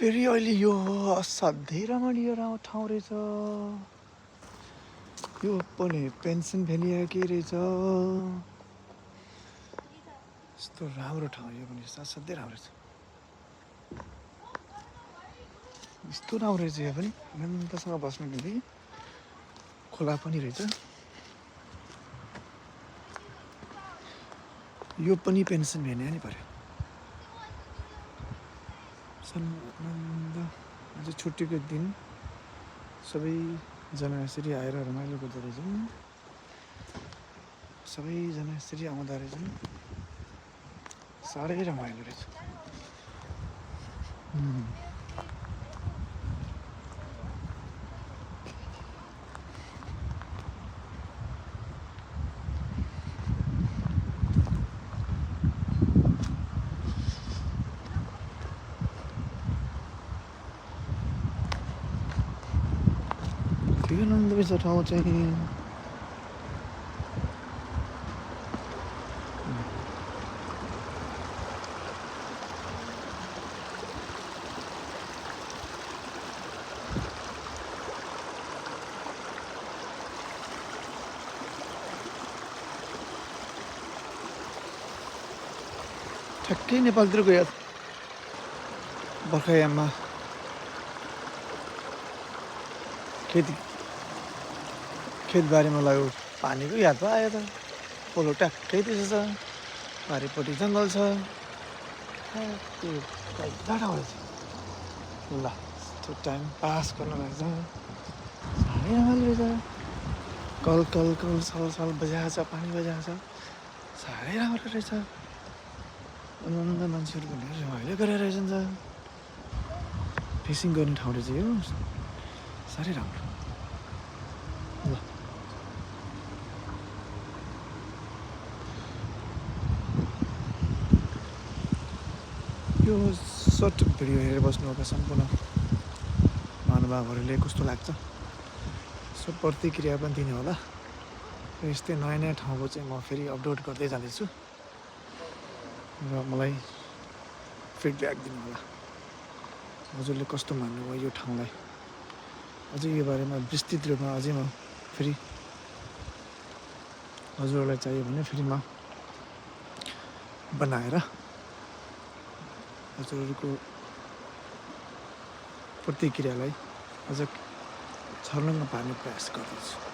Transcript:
फेरि अहिले यो असाध्यै रमणीय ठाउँ रहेछ। यो पनि पेन्सन भ्याली के रहेछ। यस्तो राम्रो ठाउँ यो पनि असाध्यै राम्रो रहेछ। यस्तो राम्रो रहेछ यो पनि आनन्दसँग बस्नु निम्ति। खोला पनि रहेछ। यो पनि पेन्सन भ्याली नै पर्यो। आनन्द आज छुट्टीको दिन सबैजना यसरी आएर रमाइलो गर्दो रहेछन्। सबैजना यसरी आउँदा रहेछन्। साह्रै रमाइलो रहेछ। के आनन्द रहेछ ठाउँ चाहिँ। ठ्याक्कै नेपालतिर गयो बर्खायाममा खेतबारीमा लाग्यो पानीको याद पो आयो त। पोलो ट्याक्कै त्यसो छ। पारिपट्टि जङ्गल छ। त्यो ठाउँ रहेछ। ल यस्तो टाइम पास गर्न लाग्छ। साह्रै रमाइलो रहेछ। कल कल कल सल सल बजाएको छ। पानी बजाएको छ। साह्रै राम्रो रहेछ। आनन्द मान्छेहरू भनेर रमाइलो गरेर रहेछन्। फिसिङ गर्ने ठाउँ रहेछ यो। साह्रै राम्रो। ल यो सर्ट भिडियो हेरेर बस्नुभएका सम्पूर्ण महानुभावहरूले कस्तो लाग्छ सो प्रतिक्रिया पनि दिनु होला। र यस्तै नयाँ नयाँ ठाउँको चाहिँ म फेरि अपलोड गर्दै जाँदैछु र मलाई फिडब्याक दिनु होला। हजुरले कस्तो मान्नुभयो यो ठाउँलाई। अझै यो बारेमा विस्तृत रूपमा अझै म फेरि हजुरहरूलाई चाहियो भने फेरि म बनाएर हजुरहरूको प्रतिक्रियालाई अझ छर्लङ्ग पार्ने प्रयास गर्दैछु।